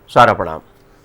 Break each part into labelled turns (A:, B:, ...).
A: सारा प्रणाम।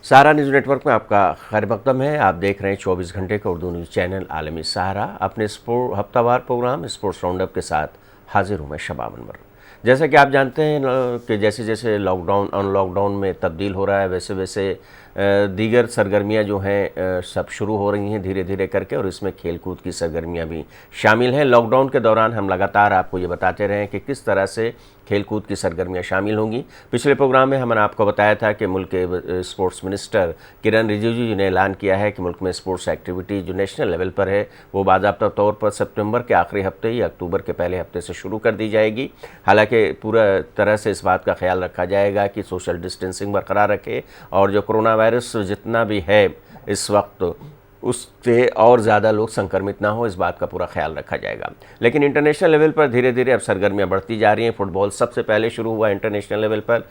A: सहारा news network में आपका खैर मकदम है। आप देख रहे हैं 24 घंटे का उर्दू न्यूज़ चैनल आलमी सहारा। अपने हफ्तावार प्रोग्राम स्पोर्ट्स राउंडअप के साथ हाजिर हूँ मैं शबाब अनवर। जैसा कि आप जानते हैं कि जैसे जैसे लॉकडाउन अनलॉकडाउन में तब्दील हो रहा है, वैसे वैसे दीगर सरगर्मियाँ जो हैं सब शुरू हो रही हैं धीरे धीरे करके, और इसमें खेलकूद की सरगर्मियाँ भी शामिल हैं। लॉकडाउन के दौरान हम लगातार आपको ये बताते रहे कि किस तरह से खेलकूद की सरगर्मियाँ शामिल होंगी। पिछले प्रोग्राम में हमने आपको बताया था कि मुल्क के स्पोर्ट्स मिनिस्टर किरण रिजिजू जी ने ऐलान किया है कि मुल्क में स्पोर्ट्स एक्टिविटी जो नेशनल लेवल पर है वो बाज़ाब्ता तौर पर सितंबर के आखिरी हफ्ते या अक्टूबर के पहले हफ्ते से शुरू कर दी जाएगी। हालांकि पूरा तरह से इस बात का ख्याल रखा जाएगा कि सोशल डिस्टेंसिंग बरकरार रखे, और जो कोरोना वायरस जितना भी है इस वक्त उससे और ज़्यादा लोग संक्रमित ना हो, इस बात का पूरा ख्याल रखा जाएगा। लेकिन इंटरनेशनल लेवल पर धीरे धीरे अब सरगर्मियाँ बढ़ती जा रही हैं। फुटबॉल सबसे पहले शुरू हुआ इंटरनेशनल लेवल पर,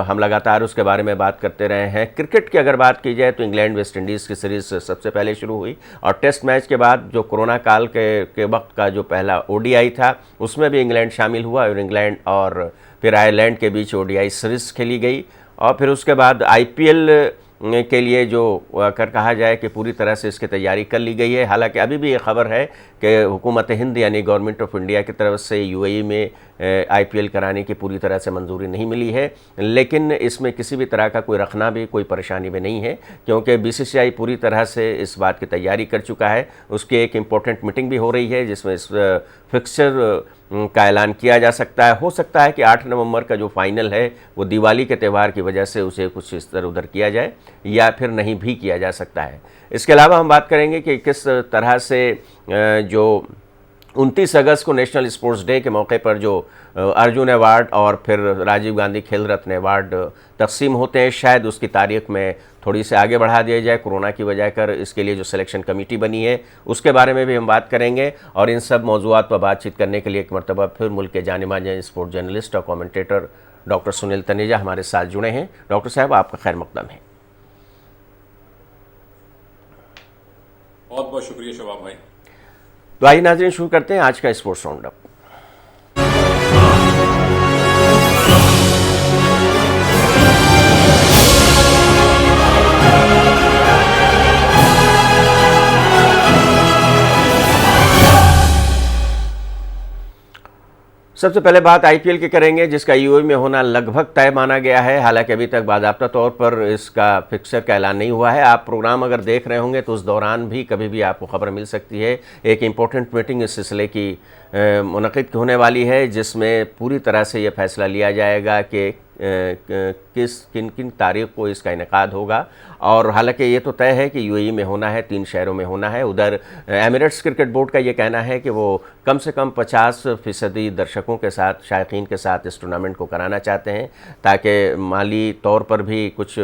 A: हम लगातार उसके बारे में बात करते रहे हैं। क्रिकेट की अगर बात की जाए तो इंग्लैंड वेस्ट इंडीज़ की सीरीज़ सबसे पहले शुरू हुई, और टेस्ट मैच के बाद जो कोरोना काल के वक्त का जो पहला ODI था उसमें भी इंग्लैंड शामिल हुआ, और इंग्लैंड और फिर आयरलैंड के बीच ODI सीरीज़ खेली गई। और फिर उसके बाद IPL के लिए जो कहा जाए कि पूरी तरह से इसकी तैयारी कर ली गई है। हालांकि अभी भी ये खबर है कि हुकूमत हिंद यानी गवर्नमेंट ऑफ इंडिया की तरफ से UAE में IPL कराने की पूरी तरह से मंजूरी नहीं मिली है, लेकिन इसमें किसी भी तरह का कोई रखना भी कोई परेशानी में नहीं है, क्योंकि BCCI पूरी तरह से इस बात की तैयारी कर चुका है। उसकी एक इम्पोर्टेंट मीटिंग भी हो रही है जिसमें इस फिक्सचर का ऐलान किया जा सकता है। हो सकता है कि 8 नवंबर का जो फाइनल है वो दिवाली के त्यौहार की वजह से उसे कुछ इधर उधर किया जाए, या फिर नहीं भी किया जा सकता है। इसके अलावा हम बात करेंगे कि किस तरह से जो 29 अगस्त को नेशनल स्पोर्ट्स डे के मौके पर जो अर्जुन अवार्ड और फिर राजीव गांधी खेल रत्न अवार्ड तकसीम होते हैं, शायद उसकी तारीख में थोड़ी से आगे बढ़ा दिया जाए कोरोना की वजह कर। इसके लिए जो सिलेक्शन कमेटी बनी है उसके बारे में भी हम बात करेंगे, और इन सब मौजूआत पर बातचीत करने के लिए एक मरतबा फिर मुल्क के जाने माने स्पोर्ट जर्नलिस्ट और कमेंटेटर डॉक्टर सुनील तनेजा हमारे साथ जुड़े हैं। डॉक्टर साहब, आपका खैर मकदम है।
B: बहुत बहुत शुक्रिया शबाब भाई।
A: तो आइए नाज़रीन, शुरू करते हैं आज का स्पोर्ट्स राउंडअप। सबसे पहले बात IPL की करेंगे, जिसका UAE में होना लगभग तय माना गया है। हालांकि अभी तक बाज़ाब्ता तौर पर इसका फिक्सर का ऐलान नहीं हुआ है। आप प्रोग्राम अगर देख रहे होंगे तो उस दौरान भी कभी भी आपको खबर मिल सकती है। एक इम्पोर्टेंट मीटिंग इस सिलसिले की मुनक़िद होने वाली है, जिसमें पूरी तरह से ये फैसला लिया जाएगा कि किन किन तारीख को इसका इनेकाद होगा। और हालांकि ये तो तय है कि UAE में होना है, 3 शहरों में होना है। उधर एमिरेट्स क्रिकेट बोर्ड का ये कहना है कि वो कम से कम 50% दर्शकों के साथ, शायकीन के साथ इस टूर्नामेंट को कराना चाहते हैं, ताकि माली तौर पर भी कुछ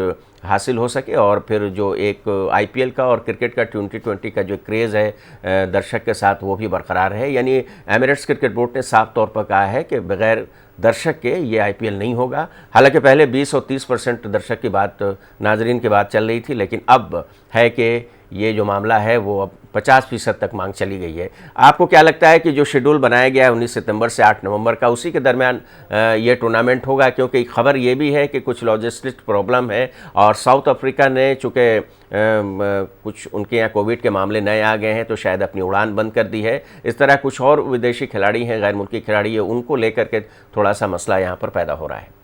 A: हासिल हो सके, और फिर जो एक IPL का और क्रिकेट का 2020 का जो क्रेज़ है दर्शक के साथ वो भी बरकरार है। यानी एमिरेट्स क्रिकेट बोर्ड ने साफ तौर पर कहा है कि बगैर दर्शक के ये IPL नहीं होगा। हालांकि पहले 20 और 30% दर्शक की बात, नाजरीन की बात चल रही थी, लेकिन अब है कि ये जो मामला है वो अब 50% तक मांग चली गई है। आपको क्या लगता है कि जो शेड्यूल बनाया गया है 19 सितंबर से 8 नवंबर का, उसी के दरमियान ये टूर्नामेंट होगा? क्योंकि खबर ये भी है कि कुछ लॉजिस्टिक प्रॉब्लम है, और साउथ अफ्रीका ने चूँकि कुछ उनके यहाँ कोविड के मामले नए आ गए हैं तो शायद अपनी उड़ान बंद कर दी है। इस तरह कुछ और विदेशी खिलाड़ी हैं, गैर मुल्की खिलाड़ी है, उनको लेकर के थोड़ा सा मसला यहाँ पर पैदा हो रहा है।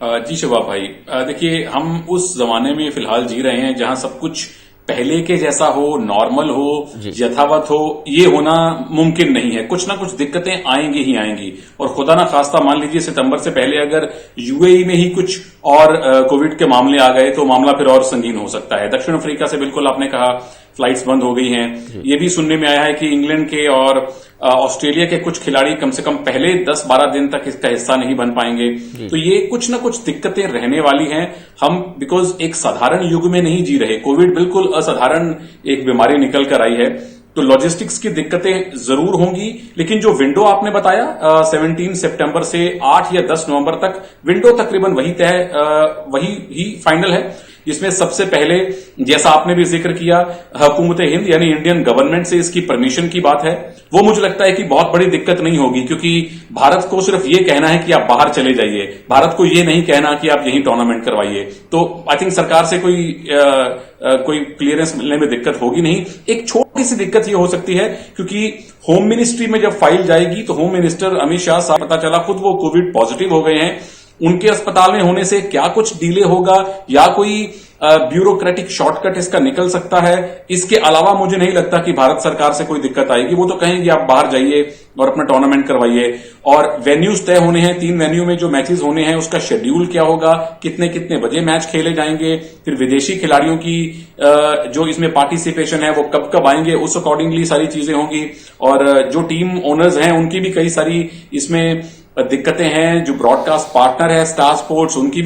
B: जी शबाब भाई, देखिए हम उस जमाने में फिलहाल जी रहे हैं जहां सब कुछ पहले के जैसा हो, नॉर्मल हो, यथावत हो। ये होना मुमकिन नहीं है। कुछ ना कुछ दिक्कतें आएंगी ही आएंगी, और खुदा ना खास्ता मान लीजिए सितंबर से पहले अगर UAE में ही कुछ और कोविड के मामले आ गए तो मामला फिर और संगीन हो सकता है। दक्षिण अफ्रीका से बिल्कुल आपने कहा फ्लाइट्स बंद हो गई हैं। ये भी सुनने में आया है कि इंग्लैंड के और ऑस्ट्रेलिया के कुछ खिलाड़ी कम से कम पहले 10-12 दिन तक इसका हिस्सा नहीं बन पाएंगे। तो ये कुछ ना कुछ दिक्कतें रहने वाली हैं। हम बिकॉज एक साधारण युग में नहीं जी रहे, कोविड बिल्कुल असाधारण एक बीमारी निकल कर आई है, तो लॉजिस्टिक्स की दिक्कतें जरूर होंगी। लेकिन जो विंडो आपने बताया 17 सितंबर से 8 या 10 नवंबर तक, विंडो तकरीबन वही ही फाइनल है। जिसमें सबसे पहले, जैसा आपने भी जिक्र किया, हुकूमत हिंद यानी इंडियन गवर्नमेंट से इसकी परमिशन की बात है। वो मुझे लगता है कि बहुत बड़ी दिक्कत नहीं होगी, क्योंकि भारत को सिर्फ ये कहना है कि आप बाहर चले जाइए, भारत को ये नहीं कहना कि आप यहीं टूर्नामेंट करवाइए। तो आई थिंक सरकार से कोई क्लियरेंस मिलने में दिक्कत होगी नहीं। एक छोटी सी दिक्कत ये हो सकती है, क्योंकि होम मिनिस्ट्री में जब फाइल जाएगी तो होम मिनिस्टर अमित शाह साहब, पता चला खुद वो कोविड पॉजिटिव हो गए हैं, उनके अस्पताल में होने से क्या कुछ डिले होगा या कोई ब्यूरोक्रेटिक शॉर्टकट इसका निकल सकता है, इसके अलावा मुझे नहीं लगता कि भारत सरकार से कोई दिक्कत आएगी। वो तो कहेंगे आप बाहर जाइए और अपना टूर्नामेंट करवाइए। और वेन्यूज तय होने हैं, 3 वेन्यू में जो मैचेस होने हैं उसका शेड्यूल क्या होगा, कितने कितने बजे मैच खेले जाएंगे, फिर विदेशी खिलाड़ियों की जो इसमें पार्टिसिपेशन है वो कब कब आएंगे, उस अकॉर्डिंगली सारी चीजें होंगी। और जो टीम ओनर्स हैं उनकी भी कई सारी इसमें दिक्कतें हैं, जो ब्रॉडकास्ट पार्टनर है स्टार स्पोर्ट्स, उनके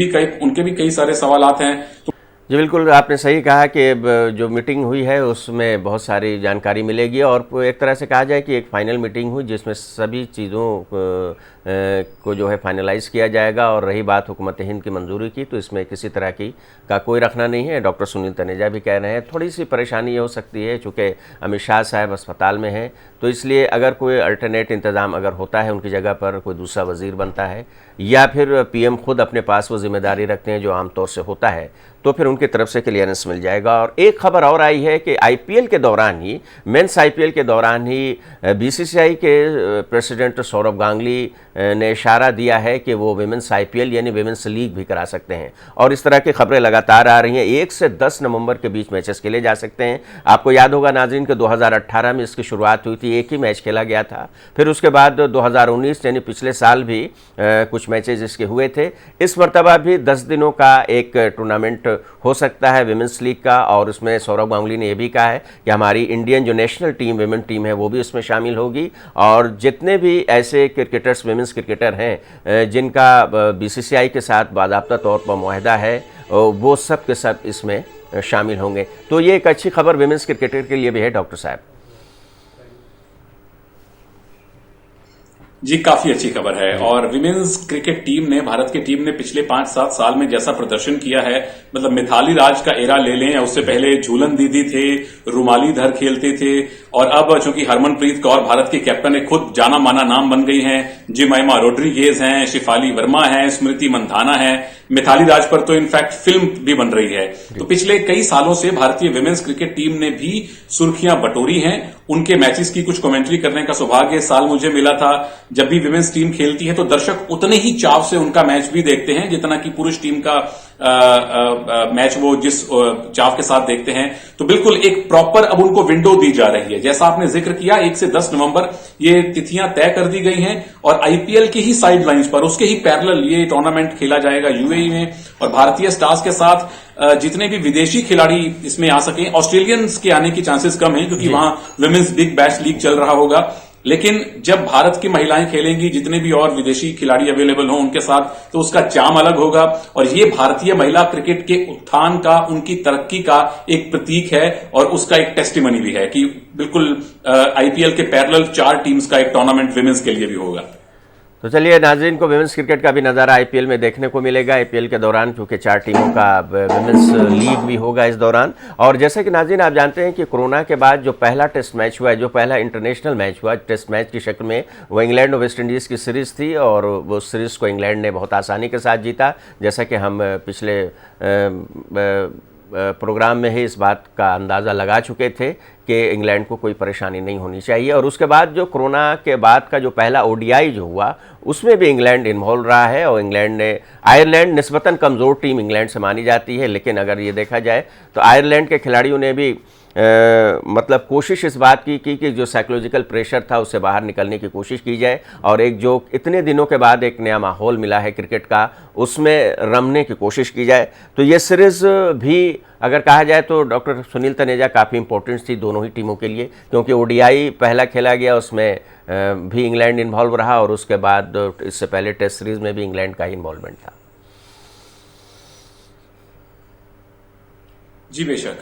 B: भी कई सारे सवालात हैं। तो
A: जी बिल्कुल, आपने सही कहा कि जो मीटिंग हुई है उसमें बहुत सारी जानकारी मिलेगी और एक तरह से कहा जाए कि एक फाइनल मीटिंग हुई जिसमें सभी चीज़ों को जो है फाइनलाइज किया जाएगा। और रही बात हुकूमत हिंद की मंजूरी की, तो इसमें किसी तरह का कोई रखना नहीं है। डॉक्टर सुनील तनेजा भी कह रहे हैं थोड़ी सी परेशानी ये हो सकती है, चूँकि अमित शाह साहब अस्पताल में हैं, तो इसलिए अगर कोई अल्टरनेट इंतज़ाम अगर होता है, उनकी जगह पर कोई दूसरा वज़ीर बनता है या फिर पीएम खुद अपने पास वो जिम्मेदारी रखते हैं जो आमतौर से होता है, तो फिर उनकी तरफ से क्लियरेंस मिल जाएगा। और एक खबर और आई है कि आईपीएल के दौरान ही, मेंस आईपीएल के दौरान ही बीसीसीआई के प्रेसिडेंट सौरभ गांगुली ने इशारा दिया है कि वो विमेंस आईपीएल यानी विमेंस लीग भी करा सकते हैं। और इस तरह की खबरें लगातार आ रही हैं। 1 से 10 नवंबर के बीच मैचेस खेले जा सकते हैं। आपको याद होगा नाज़रीन कि 2018 में इसकी शुरुआत हुई थी, एक ही मैच खेला गया था। फिर उसके बाद 2019 यानी पिछले साल भी कुछ मैचेस इसके हुए थे। इस मरतबा भी 10 दिनों का एक टूर्नामेंट हो सकता है विमेंस लीग का। और उसमें सौरभ गांगुली ने यह भी कहा है कि हमारी इंडियन जो नेशनल टीम विमेन टीम है वो भी उसमें शामिल होगी। और जितने भी ऐसे क्रिकेटर्स, विमेंस क्रिकेटर हैं जिनका बीसीसीआई के साथ बाकायदा तौर पर मुआहदा है, वो सब के सब इसमें शामिल होंगे। तो ये एक अच्छी खबर विमेंस क्रिकेटर के लिए भी है डॉक्टर साहब।
B: जी, काफी अच्छी खबर है। और विमेन्स क्रिकेट टीम ने, भारत की टीम ने पिछले 5-7 साल में जैसा प्रदर्शन किया है, मतलब मिथाली राज का एरा ले लें या उससे पहले झूलन दीदी थे, रुमाली धर खेलते थे, और अब चूंकि हरमनप्रीत कौर भारत की कैप्टन है, खुद जाना माना नाम बन गई हैं, जिमाइमा रोड्रिगेज हैं, शिफाली वर्मा है, स्मृति मंधाना है, मिथाली राज पर तो इनफैक्ट फिल्म भी बन रही है। तो पिछले कई सालों से भारतीय विमेन्स क्रिकेट टीम ने भी सुर्खियां बटोरी हैं। उनके मैचेस की कुछ कमेंट्री करने का सौभाग्य इस साल मुझे मिला था। जब भी विमेन्स टीम खेलती है तो दर्शक उतने ही चाव से उनका मैच भी देखते हैं जितना कि पुरुष टीम का मैच वो जिस चाव के साथ देखते हैं। तो बिल्कुल एक प्रॉपर अब उनको विंडो दी जा रही है। जैसा आपने जिक्र किया, 1 से 10 नवंबर ये तिथियां तय कर दी गई हैं और आईपीएल की ही साइड लाइन्स पर, उसके ही पैरेलल ये टूर्नामेंट खेला जाएगा यूएई में। और भारतीय स्टार्स के साथ जितने भी विदेशी खिलाड़ी इसमें आ सकें, ऑस्ट्रेलियंस के आने की चांसेस कम है क्योंकि वहां विमेन्स बिग बैश लीग चल रहा होगा। लेकिन जब भारत की महिलाएं खेलेंगी, जितने भी और विदेशी खिलाड़ी अवेलेबल हों उनके साथ, तो उसका चार्म अलग होगा। और ये भारतीय महिला क्रिकेट के उत्थान का, उनकी तरक्की का एक प्रतीक है और उसका एक टेस्टिमनी भी है कि बिल्कुल आईपीएल के पैरेलल 4 टीम्स का एक टूर्नामेंट विमेन्स के लिए भी होगा।
A: तो चलिए नाज़रीन को विमेंस क्रिकेट का भी नज़ारा आईपीएल में देखने को मिलेगा। आईपीएल के दौरान क्योंकि 4 टीमों का विमेंस लीग भी होगा इस दौरान। और जैसे कि नाज़रीन आप जानते हैं कि कोरोना के बाद जो पहला टेस्ट मैच हुआ है, जो पहला इंटरनेशनल मैच हुआ टेस्ट मैच की शक्ल में, वो इंग्लैंड और वेस्ट इंडीज़ की सीरीज़ थी और वो सीरीज़ को इंग्लैंड ने बहुत आसानी के साथ जीता। जैसा कि हम पिछले प्रोग्राम में ही इस बात का अंदाज़ा लगा चुके थे कि इंग्लैंड को कोई परेशानी नहीं होनी चाहिए। और उसके बाद जो कोरोना के बाद का जो पहला ओडीआई जो हुआ उसमें भी इंग्लैंड इन्वॉल्व रहा है और इंग्लैंड ने, आयरलैंड निस्बतन कमज़ोर टीम इंग्लैंड से मानी जाती है, लेकिन अगर ये देखा जाए तो आयरलैंड के खिलाड़ियों ने भी मतलब कोशिश इस बात की कि जो साइकोलॉजिकल प्रेशर था उससे बाहर निकलने की कोशिश की जाए और एक जो इतने दिनों के बाद एक नया माहौल मिला है क्रिकेट का, उसमें रमने की कोशिश की जाए। तो ये सीरीज़ भी अगर कहा जाए तो डॉक्टर सुनील तनेजा काफ़ी इंपॉर्टेंट थी दोनों ही टीमों के लिए, क्योंकि ओडीआई पहला खेला गया उसमें भी इंग्लैंड इन्वॉल्व रहा और उसके बाद इससे पहले टेस्ट सीरीज़ में भी इंग्लैंड का ही इन्वॉल्वमेंट था।
B: जी बेशक।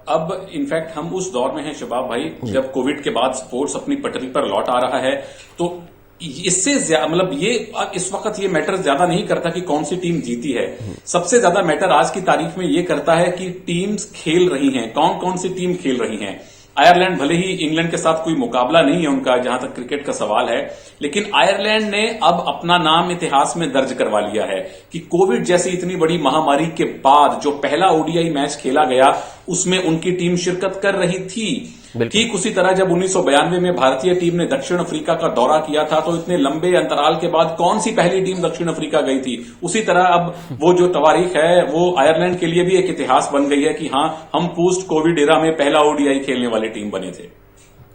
B: अब इनफैक्ट हम उस दौर में हैं शबाब भाई, जब कोविड के बाद स्पोर्ट्स अपनी पटरी पर लौट आ रहा है। तो इससे मतलब ये इस वक्त ये मैटर ज्यादा नहीं करता कि कौन सी टीम जीती है। सबसे ज्यादा मैटर आज की तारीख में ये करता है कि टीम्स खेल रही हैं, कौन कौन सी टीम खेल रही हैं। आयरलैंड भले ही इंग्लैंड के साथ कोई मुकाबला नहीं है उनका जहां तक क्रिकेट का सवाल है, लेकिन आयरलैंड ने अब अपना नाम इतिहास में दर्ज करवा लिया है कि कोविड जैसी इतनी बड़ी महामारी के बाद जो पहला ओडीआई मैच खेला गया उसमें उनकी टीम शिरकत कर रही थी। ठीक उसी तरह जब 1992 में भारतीय टीम ने दक्षिण अफ्रीका का दौरा किया था तो इतने लंबे अंतराल के बाद कौन सी पहली टीम दक्षिण अफ्रीका गई थी, उसी तरह अब वो जो तवारीख है वो आयरलैंड के लिए भी एक इतिहास बन गई है कि हां, हम पोस्ट कोविड एरा में पहला ओडीआई खेलने वाली टीम बने थे।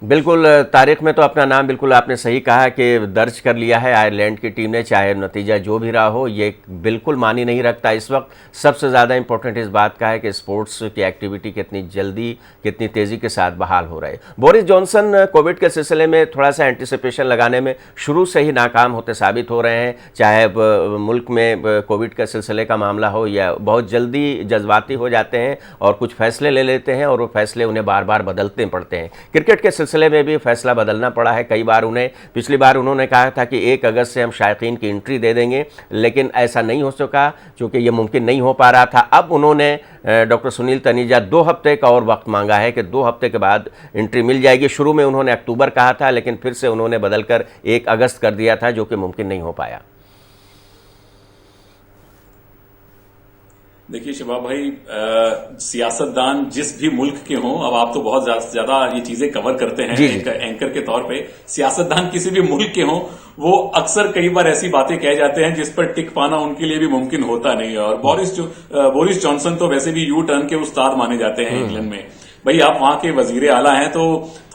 A: बिल्कुल, तारीख में तो अपना नाम बिल्कुल आपने सही कहा कि दर्ज कर लिया है आयरलैंड की टीम ने, चाहे नतीजा जो भी रहा हो। ये बिल्कुल मानी नहीं रखता। इस वक्त सबसे ज़्यादा इंपॉर्टेंट इस बात का है कि स्पोर्ट्स की एक्टिविटी कितनी जल्दी, कितनी तेज़ी के साथ बहाल हो रही है। बोरिस जॉनसन कोविड के सिलसिले में थोड़ा सा एंटिसिपेशन लगाने में शुरू से ही नाकाम होते साबित हो रहे हैं, चाहे मुल्क में कोविड के सिलसिले का मामला हो या बहुत जल्दी जज्बाती हो जाते हैं और कुछ फैसले ले लेते हैं और वो फैसले उन्हें बार बार बदलते पड़ते हैं। क्रिकेट के सिलसिले में भी फैसला बदलना पड़ा है कई बार उन्हें। पिछली बार उन्होंने कहा था कि 1 अगस्त से हम शायकीन की एंट्री दे देंगे, लेकिन ऐसा नहीं हो सका क्योंकि ये मुमकिन नहीं हो पा रहा था। अब उन्होंने डॉक्टर सुनील तनेजा 2 हफ्ते का और वक्त मांगा है कि 2 हफ्ते के बाद एंट्री मिल जाएगी। शुरू में उन्होंने अक्टूबर कहा था, लेकिन फिर से उन्होंने बदलकर 1 अगस्त कर दिया था, जो कि मुमकिन नहीं हो पाया।
B: देखिए शिवा भाई, सियासतदान जिस भी मुल्क के हों, अब आप तो बहुत ज्यादा ये चीजें कवर करते हैं एक एंकर के तौर पे, सियासतदान किसी भी मुल्क के हों वो अक्सर कई बार ऐसी बातें कह जाते हैं जिस पर टिक पाना उनके लिए भी मुमकिन होता नहीं है। और बोरिस जॉनसन तो वैसे भी यू टर्न के उस्ताद माने जाते हैं इंग्लैंड में। भाई आप वहां के वजीर आला हैं तो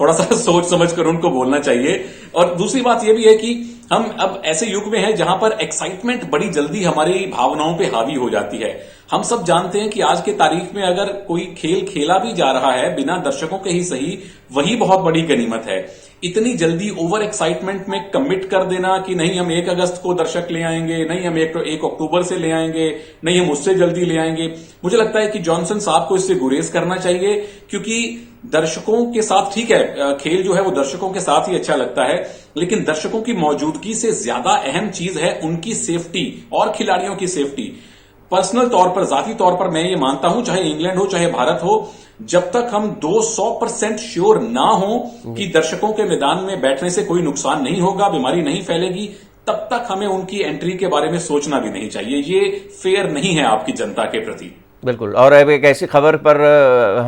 B: थोड़ा सा सोच समझ कर उनको बोलना चाहिए। और दूसरी बात यह भी है कि हम अब ऐसे युग में हैं जहां पर एक्साइटमेंट बड़ी जल्दी हमारी भावनाओं पे हावी हो जाती है। हम सब जानते हैं कि आज के तारीख में अगर कोई खेल खेला भी जा रहा है बिना दर्शकों के ही सही, वही बहुत बड़ी गनीमत है। इतनी जल्दी ओवर एक्साइटमेंट में कमिट कर देना कि नहीं हम 1 अगस्त को दर्शक ले आएंगे, नहीं हम 1 अक्टूबर से ले आएंगे, नहीं हम उससे जल्दी ले आएंगे, मुझे लगता है कि जॉनसन साहब को इससे गुरेज करना चाहिए। क्योंकि दर्शकों के साथ ठीक है, खेल जो है वो दर्शकों के साथ ही अच्छा लगता है, लेकिन दर्शकों की मौजूदगी से ज्यादा अहम चीज है उनकी सेफ्टी और खिलाड़ियों की सेफ्टी। पर्सनल तौर पर, जाती तौर पर मैं ये मानता हूं, चाहे इंग्लैंड हो चाहे भारत हो, जब तक हम 200% श्योर ना हो कि दर्शकों के मैदान में बैठने से कोई नुकसान नहीं होगा, बीमारी नहीं फैलेगी, तब तक हमें उनकी एंट्री के बारे में सोचना भी नहीं चाहिए। ये फेयर नहीं है आपकी जनता के प्रति।
A: बिल्कुल। और अब एक ऐसी खबर पर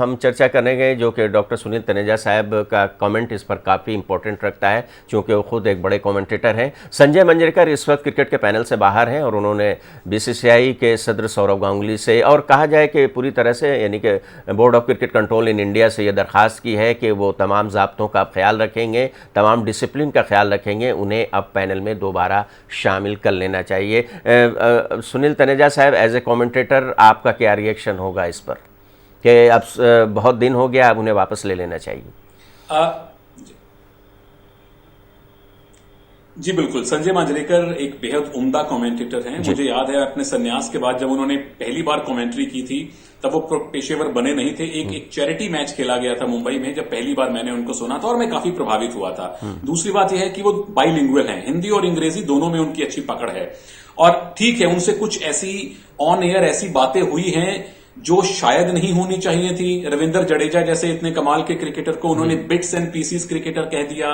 A: हम चर्चा करेंगे जो कि डॉक्टर सुनील तनेजा साहब का कमेंट इस पर काफ़ी इंपॉर्टेंट रखता है, क्योंकि वो खुद एक बड़े कमेंटेटर हैं। संजय मंजरेकर इस वक्त क्रिकेट के पैनल से बाहर हैं और उन्होंने बीसीसीआई के सदर सौरव गांगुली से, और कहा जाए कि पूरी तरह से यानी कि board of cricket control in India से ये दरख्वास्त की है कि वो तमाम ज़ाब्तों का ख्याल रखेंगे, तमाम डिसिप्लिन का ख्याल रखेंगे, उन्हें अब पैनल में दोबारा शामिल कर लेना चाहिए। सुनील तनेजा साहब, एज ए कमेंटेटर आपका क्या रिएक्शन होगा इस पर कि अब बहुत दिन हो गया, अब उन्हें वापस ले लेना चाहिए?
B: जी बिल्कुल, संजय मांजरेकर एक बेहद उम्दा कमेंटेटर हैं। मुझे याद है अपने संन्यास के बाद जब उन्होंने पहली बार कमेंट्री की थी तब वो पेशेवर बने नहीं थे। एक चैरिटी मैच खेला गया था मुंबई में, जब पहली बार मैंने उनको सुना था और मैं काफी प्रभावित हुआ था। दूसरी बात यह है कि वो बाइलिंगुअल हैं, हिंदी और अंग्रेजी दोनों में उनकी अच्छी पकड़ है। और ठीक है, उनसे कुछ ऐसी ऑन एयर ऐसी बातें हुई हैं जो शायद नहीं होनी चाहिए थी। रविंद्र जडेजा जैसे इतने कमाल के क्रिकेटर को उन्होंने बिट्स एंड पीसीस क्रिकेटर कह दिया।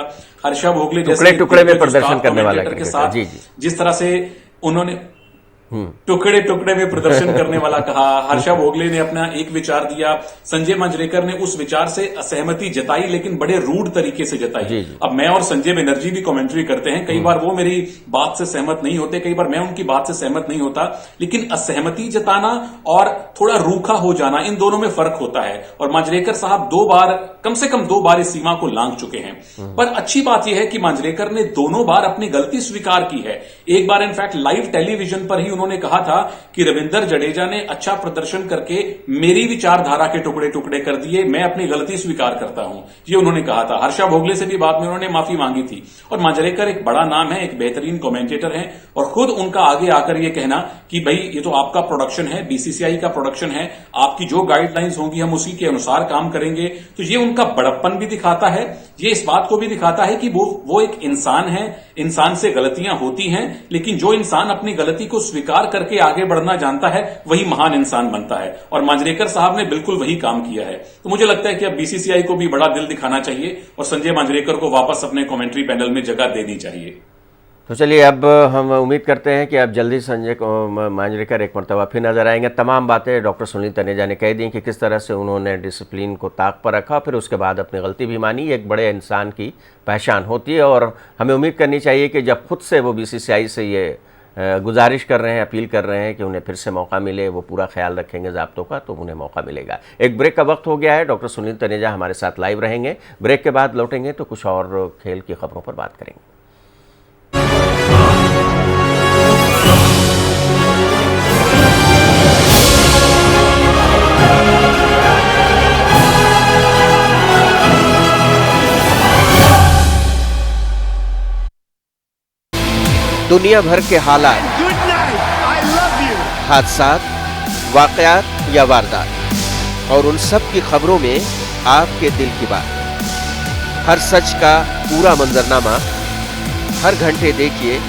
B: हर्षा भोगले जैसे
A: टुकड़े में प्रदर्शन करने वाला
B: के साथ जिस तरह से उन्होंने टुकड़े टुकड़े में प्रदर्शन करने वाला कहा। हर्षा भोगले ने अपना एक विचार दिया, संजय मांजरेकर ने उस विचार से असहमति जताई, लेकिन बड़े रूड तरीके से जताई। अब मैं और संजय बनर्जी भी कमेंट्री करते हैं, कई बार वो मेरी बात से सहमत नहीं होते, कई बार मैं उनकी बात से सहमत नहीं होता, लेकिन असहमति जताना और थोड़ा रूखा हो जाना, इन दोनों में फर्क होता है। और मांजरेकर साहब कम से कम 2 बार इस सीमा को लांघ चुके हैं। पर अच्छी बात यह है कि मांजरेकर ने दोनों बार अपनी गलती स्वीकार की है। एक बार इनफैक्ट लाइव टेलीविजन पर ही उन्होंने कहा था कि रविंद्र जडेजा ने अच्छा प्रदर्शन करके मेरी विचारधारा के टुकड़े टुकड़े कर दिए, मैं अपनी गलती स्वीकार करता हूं, ये उन्होंने कहा था। हर्षा भोगले से भी बाद में उन्होंने माफी मांगी थी। और मांजरेकर एक बड़ा नाम है, एक बेहतरीन कमेंटेटर हैं, और खुद उनका आगे आकर यह कहना कि भाई ये तो आपका प्रोडक्शन है, बीसीसीआई का प्रोडक्शन है, आपकी जो गाइडलाइंस होंगी हम उसी के अनुसार काम करेंगे, तो ये उनका बड़प्पन भी दिखाता है, ये इस बात को भी दिखाता है कि वो एक इंसान है, इंसान से गलतियां होती हैं, लेकिन जो इंसान अपनी गलती को स्वीकार करके आगे बढ़ना जानता है वही महान इंसान बनता है। और मांजरेकर साहब ने बिल्कुल वही काम किया है। तो मुझे लगता है कि अब बीसीसीआई को भी बड़ा दिल दिखाना चाहिए और संजय मांजरेकर को वापस अपने कमेंट्री पैनल में जगह देनी चाहिए।
A: तो चलिए, अब हम उम्मीद करते हैं कि अब जल्दी संजय मांजरेकर एक मरतबा फिर नजर आएंगे। तमाम बातें डॉक्टर सुनील तनेजा ने कह दी कि किस तरह से उन्होंने डिसिप्लिन को ताक पर रखा, फिर उसके बाद अपनी गलती भी मानी। एक बड़े इंसान की पहचान होती है और हमें उम्मीद करनी चाहिए कि जब खुद से वो बीसीसीआई से ये गुजारिश कर रहे हैं, अपील कर रहे हैं कि उन्हें फिर से मौका मिले, वो पूरा ख्याल रखेंगे ज़ाब्तों का, तो उन्हें मौका मिलेगा। एक ब्रेक का वक्त हो गया है। डॉक्टर सुनील तनेजा हमारे साथ लाइव रहेंगे। ब्रेक के बाद लौटेंगे तो कुछ और खेल की खबरों पर बात करेंगे। दुनिया भर के हालात, हादसात, वाक़यात या वारदात और उन सब की खबरों में आपके दिल की बात। हर सच का पूरा मंजरनामा, हर घंटे देखिए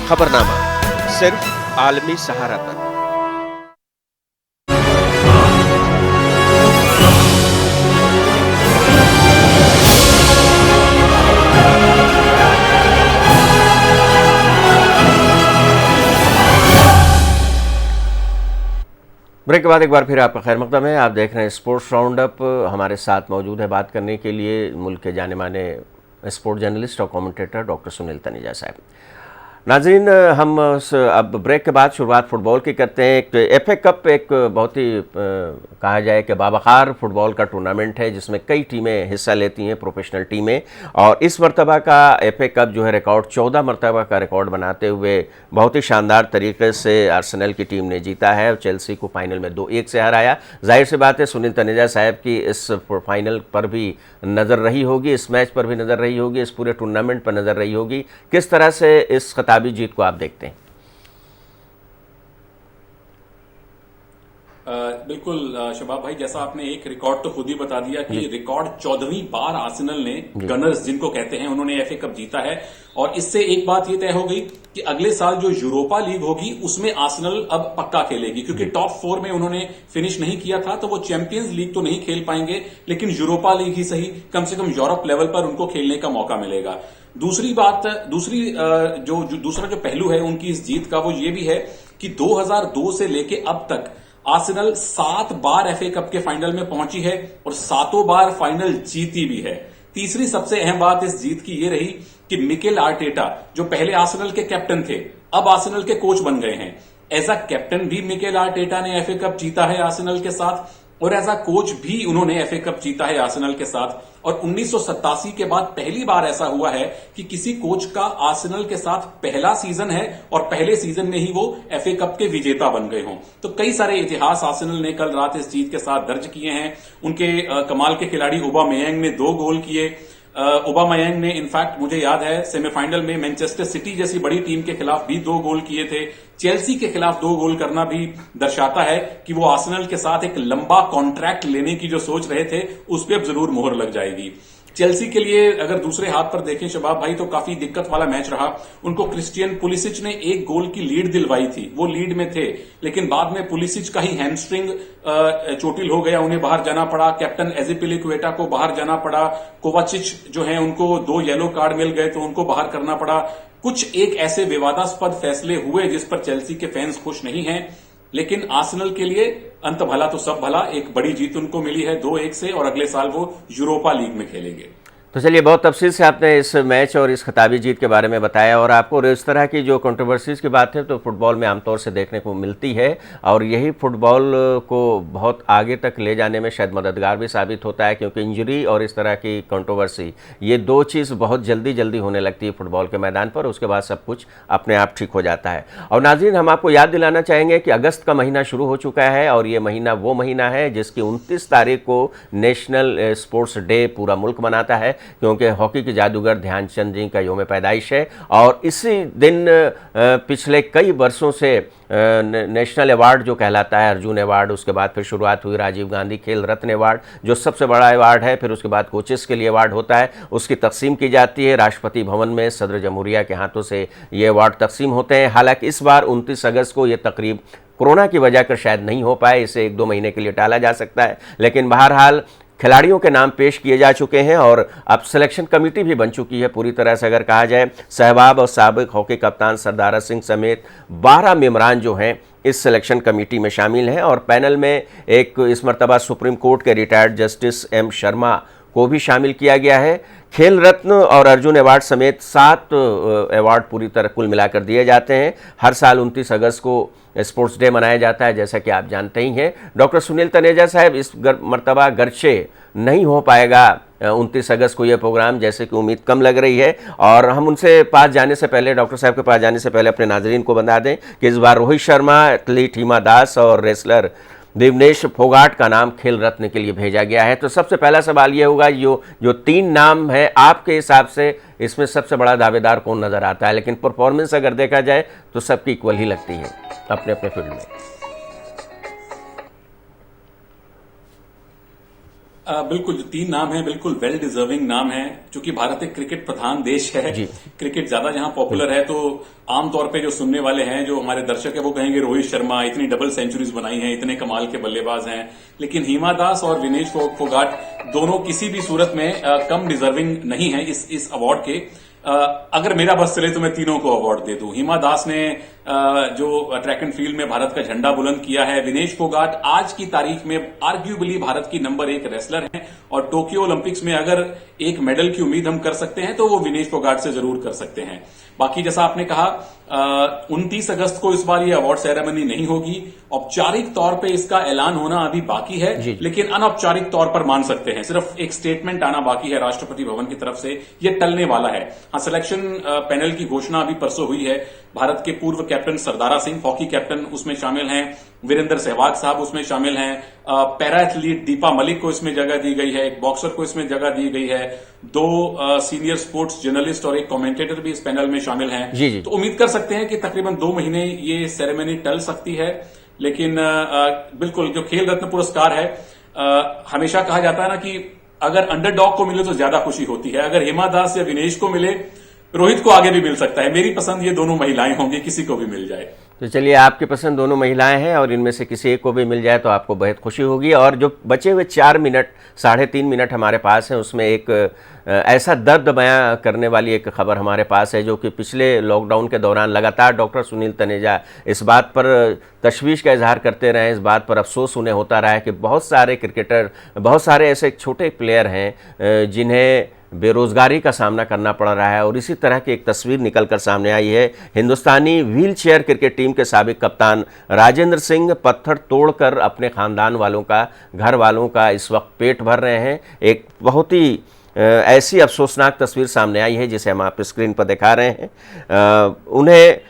A: खबरनामा, सिर्फ आलमी सहारा पर। ब्रेक के बाद एक बार फिर आपका खैर मकदम है। आप देख रहे हैं स्पोर्ट्स राउंड अप। हमारे साथ मौजूद है बात करने के लिए मुल्क के जाने माने स्पोर्ट जर्नलिस्ट और कमेंटेटर डॉक्टर सुनील तनेजा साहब। नाज़रीन, हम अब ब्रेक के बाद शुरुआत फुटबॉल की करते हैं। एक एफए कप एक बहुत ही कहा जाए कि बावकार फुटबॉल का टूर्नामेंट है जिसमें कई टीमें हिस्सा लेती हैं, प्रोफेशनल टीमें। और इस मरतबा का एफए कप जो है रिकॉर्ड 14 मरतबा का रिकॉर्ड बनाते हुए बहुत ही शानदार तरीके से आर्सेनल की टीम ने जीता है और चेल्सी को फाइनल में 2-1 से हराया। जाहिर सी बात है सुनील तनेजा साहब की इस फाइनल पर भी नज़र रही होगी, इस मैच पर भी नज़र रही होगी, इस पूरे टूर्नामेंट पर नज़र रही होगी। किस तरह से इस खिताबी जीत को आप देखते हैं?
B: बिल्कुल शबाब भाई, जैसा आपने एक रिकॉर्ड तो खुद ही बता दिया कि रिकॉर्ड 14वीं बार आर्सेनल ने, गनर्स जिनको कहते हैं, उन्होंने एफए कप जीता है। और इससे एक बात ये तय हो गई कि अगले साल जो यूरोपा लीग होगी उसमें आर्सेनल अब पक्का खेलेगी, क्योंकि टॉप 4 में उन्होंने फिनिश नहीं किया था, तो वो चैंपियंस लीग तो नहीं खेल पाएंगे, लेकिन यूरोपा लीग ही सही, कम से कम यूरोप लेवल पर उनको खेलने का मौका मिलेगा। दूसरी बात, दूसरा जो पहलू है उनकी इस जीत का, वो ये भी है कि 2002 से लेके अब तक आर्सेनल 7 बार एफए कप के फाइनल में पहुंची है और 7 बार फाइनल जीती भी है। तीसरी सबसे अहम बात इस जीत की ये रही कि मिकेल आर्टेटा, जो पहले आर्सेनल के कैप्टन थे, अब आर्सेनल के कोच बन गए हैं। एज अ कैप्टन भी मिकेल आर्टेटा ने एफए कप जीता है आर्सेनल के साथ, और एज अ कोच भी उन्होंने एफए कप जीता है आर्सेनल के साथ। और 1987 के बाद पहली बार ऐसा हुआ है कि किसी कोच का आर्सेनल के साथ पहला सीजन है और पहले सीजन में ही वो एफए कप के विजेता बन गए हों। तो कई सारे इतिहास आर्सेनल ने कल रात इस जीत के साथ दर्ज किए हैं। उनके कमाल के खिलाड़ी ओबामेयांग ने 2 गोल किए। ओबामेयांग ने इनफैक्ट, मुझे याद है, सेमीफाइनल में मैनचेस्टर सिटी जैसी बड़ी टीम के खिलाफ भी 2 गोल किए थे। चेल्सी के खिलाफ 2 गोल करना भी दर्शाता है कि वो आर्सेनल के साथ एक लंबा कॉन्ट्रैक्ट लेने की जो सोच रहे थे उस पर अब जरूर मोहर लग जाएगी। चेल्सी के लिए अगर दूसरे हाथ पर देखें शबाब भाई, तो काफी दिक्कत वाला मैच रहा। उनको क्रिस्टियन पुलिसिच ने 1 गोल की लीड दिलवाई थी, वो लीड में थे, लेकिन बाद में पुलिसिच का ही हैमस्ट्रिंग चोटिल हो गया, उन्हें बाहर जाना पड़ा। कैप्टन एज़िपिलिक्वेटा को बाहर जाना पड़ा। कोवाचिच जो है उनको 2 येलो कार्ड मिल गए तो उनको बाहर करना पड़ा। कुछ एक ऐसे विवादास्पद फैसले हुए जिस पर चेल्सी के फैंस खुश नहीं हैं, लेकिन आर्सेनल के लिए अंत भला तो सब भला, एक बड़ी जीत उनको मिली है 2-1 से, और अगले साल वो यूरोपा लीग में खेलेंगे।
A: तो चलिए, बहुत तफसील से आपने इस मैच और इस खिताबी जीत के बारे में बताया। और आपको इस तरह की जो कंट्रोवर्सीज़ की बात है तो फुटबॉल में आमतौर से देखने को मिलती है, और यही फुटबॉल को बहुत आगे तक ले जाने में शायद मददगार भी साबित होता है, क्योंकि इंजरी और इस तरह की कंट्रोवर्सी, ये 2 चीज़ बहुत जल्दी होने लगती है फुटबॉल के मैदान पर, उसके बाद सब कुछ अपने आप ठीक हो जाता है। और नाज़रीन, हम आपको याद दिलाना चाहेंगे कि अगस्त का महीना शुरू हो चुका है, और ये महीना वो महीना है जिसकी 29 तारीख को नेशनल स्पोर्ट्स डे पूरा मुल्क मनाता है। क्योंकि हॉकी के जादूगर ध्यानचंद जी का यौम पैदाइश है और इसी दिन पिछले कई वर्षों से नेशनल अवार्ड जो कहलाता है, अर्जुन अवार्ड, उसके बाद फिर शुरुआत हुई राजीव गांधी खेल रत्न अवार्ड जो सबसे बड़ा अवार्ड है, फिर उसके बाद कोचेस के लिए अवार्ड होता है, उसकी तकसीम की जाती है राष्ट्रपति भवन में, सदर जमहूरिया के हाथों से ये अवार्ड तकसीम होते हैं। हालांकि इस बार 29 अगस्त को ये तकरीब कोरोना की वजह कर शायद नहीं हो पाए, इसे 1-2 महीने के लिए टाला जा सकता है, लेकिन बहरहाल खिलाड़ियों के नाम पेश किए जा चुके हैं और अब सिलेक्शन कमेटी भी बन चुकी है पूरी तरह से। अगर कहा जाए सहवाग और साबिक हॉकी कप्तान सरदारा सिंह समेत 12 मेंबरान जो हैं इस सिलेक्शन कमेटी में शामिल हैं और पैनल में एक इस मरतबा सुप्रीम कोर्ट के रिटायर्ड जस्टिस एम शर्मा को भी शामिल किया गया है। खेल रत्न और अर्जुन अवार्ड समेत 7 अवार्ड पूरी तरह कुल मिलाकर दिए जाते हैं। हर साल 29 अगस्त को स्पोर्ट्स डे मनाया जाता है, जैसा कि आप जानते ही हैं। डॉक्टर सुनील तनेजा साहब, इस मरतबा गर्चे नहीं हो पाएगा 29 अगस्त को यह प्रोग्राम, जैसे कि उम्मीद कम लग रही है, और हम उनसे पास जाने से पहले, डॉक्टर साहब के पास जाने से पहले अपने नाजरीन को बता दें कि इस बार रोहित शर्मा, एथलीट हिमा दास और रेसलर दिनेश फोगाट का नाम खेल रत्न के लिए भेजा गया है। तो सबसे पहला सवाल ये होगा, जो 3 नाम है आपके हिसाब से इसमें सबसे बड़ा दावेदार कौन नज़र आता है? लेकिन परफॉर्मेंस अगर देखा जाए तो सबकी इक्वल ही लगती है अपने अपने फील्ड में।
B: बिल्कुल, जो 3 नाम है बिल्कुल वेल डिजर्विंग नाम है, क्योंकि भारत एक क्रिकेट प्रधान देश है। क्रिकेट ज्यादा जहां पॉपुलर है, तो आमतौर पे जो सुनने वाले हैं, जो हमारे दर्शक है, वो कहेंगे रोहित शर्मा इतनी डबल सेंचुरीज बनाई हैं, इतने कमाल के बल्लेबाज हैं। लेकिन हिमा दास और विनेश फोगाट दोनों किसी भी सूरत में कम डिजर्विंग नहीं है इस अवार्ड के। अगर मेरा बस चले तो मैं तीनों को अवार्ड दे दूं। हिमा दास ने जो ट्रैक एंड फील्ड में भारत का झंडा बुलंद किया है, विनेश फोगाट आज की तारीख में आर्ग्यूबली भारत की नंबर 1 रेसलर हैं और टोक्यो ओलंपिक्स में अगर एक मेडल की उम्मीद हम कर सकते हैं तो वो विनेश फोगाट से जरूर कर सकते हैं। बाकी जैसा आपने कहा 29 अगस्त को इस बार ये अवार्ड सेरेमनी नहीं होगी। औपचारिक तौर पे इसका ऐलान होना अभी बाकी है, लेकिन अनौपचारिक तौर पर मान सकते हैं। सिर्फ एक स्टेटमेंट आना बाकी है राष्ट्रपति भवन की तरफ से, ये टलने वाला है। हाँ, सिलेक्शन पैनल की घोषणा अभी परसों हुई है। भारत के पूर्व कैप्टन सरदारा सिंह, हॉकी कैप्टन, उसमें शामिल हैं। वीरेंद्र सहवाग साहब उसमें शामिल हैं। पैरा एथलीट दीपा मलिक को इसमें जगह दी गई है। एक बॉक्सर को इसमें जगह दी गई है। 2 सीनियर स्पोर्ट्स जर्नलिस्ट और एक कमेंटेटर भी इस पैनल में शामिल हैं। तो उम्मीद कर सकते हैं कि तकरीबन 2 महीने ये सेरेमनी टल सकती है। लेकिन बिल्कुल जो खेल रत्न पुरस्कार है, हमेशा कहा जाता है ना कि अगर अंडरडॉग को मिले तो ज्यादा खुशी होती है। अगर हिमा दास या विनेश को मिले, रोहित को आगे भी मिल सकता है। मेरी पसंद ये दोनों महिलाएं होंगी, किसी को भी मिल जाए।
A: तो चलिए, आपकी पसंद दोनों महिलाएं हैं और इनमें से किसी एक को भी मिल जाए तो आपको बहुत खुशी होगी। और जो बचे हुए 4 मिनट, 3.5 मिनट हमारे पास हैं, उसमें एक ऐसा दर्द बयां करने वाली एक खबर हमारे पास है, जो कि पिछले लॉकडाउन के दौरान लगातार डॉक्टर सुनील तनेजा इस बात पर तशवीश का इजहार करते रहे, इस बात पर अफसोस उन्हें होता रहा है कि बहुत सारे क्रिकेटर, बहुत सारे ऐसे छोटे प्लेयर हैं जिन्हें बेरोजगारी का सामना करना पड़ रहा है। और इसी तरह की एक तस्वीर निकलकर सामने आई है। हिंदुस्तानी व्हील चेयर क्रिकेट टीम के साबिक कप्तान राजेंद्र सिंह पत्थर तोड़कर अपने खानदान वालों का, घर वालों का इस वक्त पेट भर रहे हैं। एक बहुत ही ऐसी अफसोसनाक तस्वीर सामने आई है जिसे हम आप स्क्रीन पर दिखा रहे हैं। उन्हें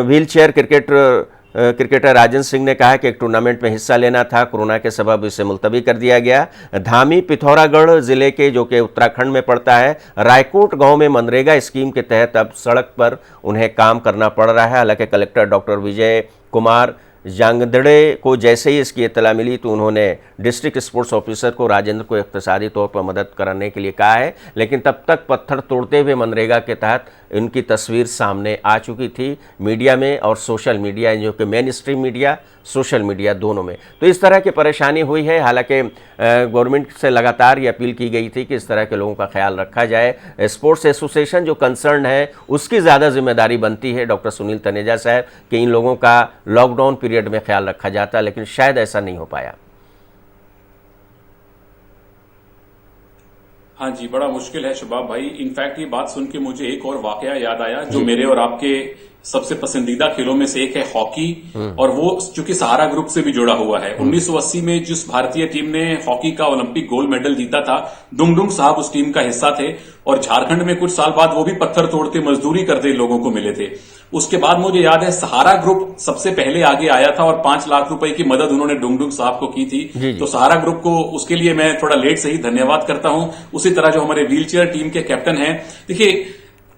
A: wheel chair cricketer Rajendra Singh ने कहा कि एक टूर्नामेंट में हिस्सा लेना था, कोरोना के सबब इसे मुलतवी कर दिया गया। धामी पिथौरागढ़ जिले के, जो कि उत्तराखंड में पड़ता है, रायकोट गांव में मनरेगा स्कीम के तहत अब सड़क पर उन्हें काम करना पड़ रहा है। हालांकि कलेक्टर डॉक्टर विजय कुमार जांगदड़े को जैसे ही इसकी इत्तला मिली तो उन्होंने डिस्ट्रिक्ट स्पोर्ट्स ऑफिसर को राजेंद्र को इक़्तिसादी तौर पर मदद करने के लिए कहा है, लेकिन तब तक पत्थर तोड़ते हुए मनरेगा के तहत इनकी तस्वीर सामने आ चुकी थी मीडिया में और सोशल मीडिया, जो कि main stream media, social media दोनों में। तो इस तरह की परेशानी हुई है। हालांकि गवर्नमेंट से लगातार ये अपील की गई थी कि इस तरह के लोगों का ख्याल रखा जाए। स्पोर्ट्स एसोसिएशन जो कंसर्न है उसकी ज़्यादा जिम्मेदारी बनती है डॉक्टर सुनील तनेजा साहब कि इन लोगों का लॉकडाउन पीरियड में ख्याल रखा जाता, लेकिन शायद ऐसा नहीं हो पाया।
B: हाँ जी, बड़ा मुश्किल है शबाब भाई। इनफैक्ट ये बात सुन के मुझे एक और वाकया याद आया जो मेरे और आपके सबसे पसंदीदा खेलों में से एक है, हॉकी। और वो चूंकि सहारा ग्रुप से भी जुड़ा हुआ है। 1980 में जिस भारतीय टीम ने हॉकी का ओलंपिक गोल्ड मेडल जीता था, डुंगडुंग साहब उस टीम का हिस्सा थे। और झारखंड में कुछ साल बाद वो भी पत्थर तोड़ते, मजदूरी करते लोगों को मिले थे। उसके बाद मुझे याद है सहारा ग्रुप सबसे पहले आगे आया था और 5 लाख रुपए की मदद उन्होंने डुंगडुंग साहब को की थी।
A: जी जी।
B: तो सहारा ग्रुप को उसके लिए मैं थोड़ा लेट से ही धन्यवाद करता हूं। उसी तरह जो हमारे व्हीलचेयर टीम के कैप्टन हैं, देखिए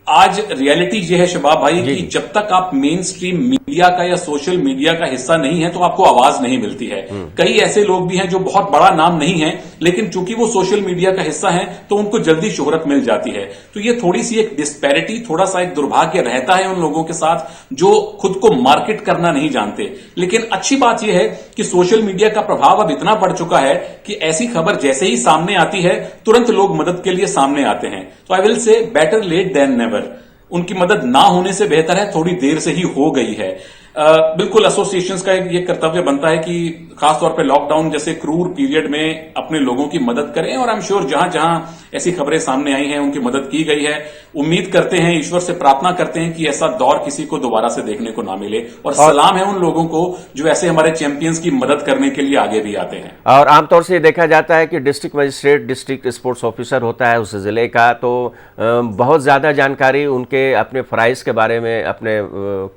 B: आज रियलिटी ये है शबाब भाई
A: जी
B: कि
A: जी।
B: जब तक आप मेन स्ट्रीम मीडिया का या सोशल मीडिया का हिस्सा नहीं है तो आपको आवाज नहीं मिलती है। कई ऐसे लोग भी हैं जो बहुत बड़ा नाम नहीं है, लेकिन चूंकि वो सोशल मीडिया का हिस्सा है तो उनको जल्दी शोहरत मिल जाती है। तो ये थोड़ी सी एक डिस्पैरिटी, थोड़ा सा एक दुर्भाग्य रहता है उन लोगों के साथ जो खुद को मार्केट करना नहीं जानते। लेकिन अच्छी बात यह है कि सोशल मीडिया का प्रभाव अब इतना बढ़ चुका है कि ऐसी खबर जैसे ही सामने आती है तुरंत लोग मदद के लिए सामने आते हैं। तो I will say better late than never. उनकी मदद ना होने से बेहतर है थोड़ी देर से ही हो गई है। बिल्कुल एसोसिएशंस का ये कर्तव्य बनता है कि खासतौर पे लॉकडाउन जैसे क्रूर पीरियड में अपने लोगों की मदद करें, और आई एम श्योर जहां जहां ऐसी खबरें सामने आई हैं उनकी मदद की गई है। उम्मीद करते हैं, ईश्वर से प्रार्थना करते हैं कि ऐसा दौर किसी को दोबारा से देखने को ना मिले, और सलाम है उन लोगों को जो ऐसे हमारे चैंपियंस की मदद करने के लिए आगे भी आते हैं।
A: और आमतौर से ये देखा जाता है कि district magistrate district sports officer होता है उस जिले का, तो बहुत ज़्यादा जानकारी उनके अपने फ़राइज़ के बारे में, अपने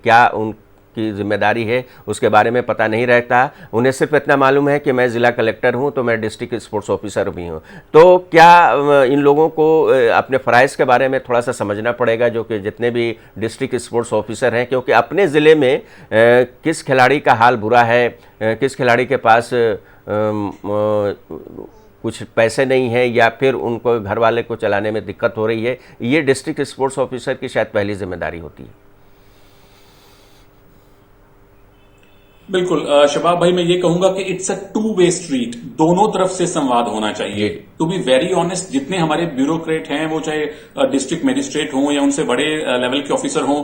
A: क्या उनकी जिम्मेदारी है उसके बारे में पता नहीं रहता। उन्हें सिर्फ इतना मालूम है कि मैं ज़िला कलेक्टर हूं तो मैं डिस्ट्रिक्ट स्पोर्ट्स ऑफिसर भी हूं। तो क्या इन लोगों को अपने फ़राइज़ के बारे में थोड़ा सा समझना पड़ेगा, जो कि जितने भी डिस्ट्रिक्ट स्पोर्ट्स ऑफिसर हैं, क्योंकि अपने ज़िले में किस खिलाड़ी का हाल बुरा है, किस खिलाड़ी के पास कुछ पैसे नहीं है या फिर उनको घर वाले को चलाने में दिक्कत हो रही है, ये डिस्ट्रिक्ट स्पोर्ट्स ऑफिसर की शायद पहली जिम्मेदारी होती है।
B: बिल्कुल शबाब भाई, मैं ये कहूंगा कि it's a two way street, दोनों तरफ से संवाद होना चाहिए। टू बी वेरी ऑनेस्ट, जितने हमारे ब्यूरोक्रेट हैं, वो चाहे डिस्ट्रिक्ट मजिस्ट्रेट हों या उनसे बड़े लेवल के ऑफिसर हों,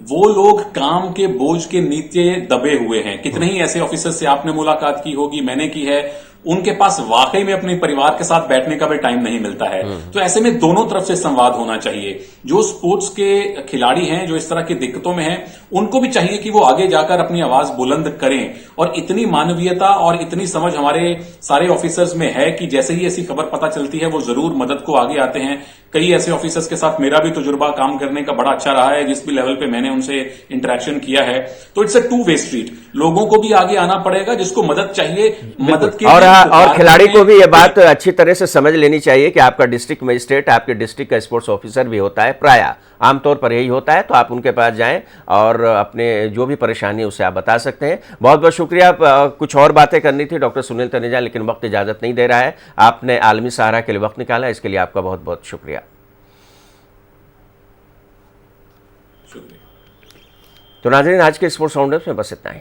B: वो लोग काम के बोझ के नीचे दबे हुए हैं। कितने ही ऐसे ऑफिसर से आपने मुलाकात की होगी, मैंने की है, उनके पास वाकई में अपने परिवार के साथ बैठने का भी टाइम नहीं मिलता है। तो ऐसे में दोनों तरफ से संवाद होना चाहिए। जो स्पोर्ट्स के खिलाड़ी हैं, जो इस तरह की दिक्कतों में हैं, उनको भी चाहिए कि वो आगे जाकर अपनी आवाज बुलंद करें। और इतनी मानवीयता और इतनी समझ हमारे सारे ऑफिसर्स में है कि जैसे ही ऐसी खबर पता चलती है वो जरूर मदद को आगे आते हैं। कई ऐसे ऑफिसर्स के साथ मेरा भी तजुर्बा काम करने का बड़ा अच्छा रहा है, जिस भी लेवल पे मैंने उनसे इंटरेक्शन किया है। तो it's a two way street, लोगों को भी आगे आना पड़ेगा, जिसको मदद चाहिए मदद के
A: और खिलाड़ी को भी ये बात अच्छी तरह से समझ लेनी चाहिए कि आपका डिस्ट्रिक्ट मजिस्ट्रेट आपके डिस्ट्रिक्ट का स्पोर्ट्स ऑफिसर भी होता है, प्राय आमतौर पर यही होता है। तो आप उनके पास जाएं और अपने जो भी परेशानी उसे आप बता सकते हैं। बहुत बहुत शुक्रिया। कुछ और बातें करनी थी डॉक्टर सुनील तनेजा, लेकिन वक्त इजाज़त नहीं दे रहा है। आपने आलमी सहारा के लिए वक्त निकाला, इसके लिए आपका बहुत बहुत शुक्रिया। तो नाज़रीन, आज के स्पोर्ट्स राउंडअप में बस इतना ही।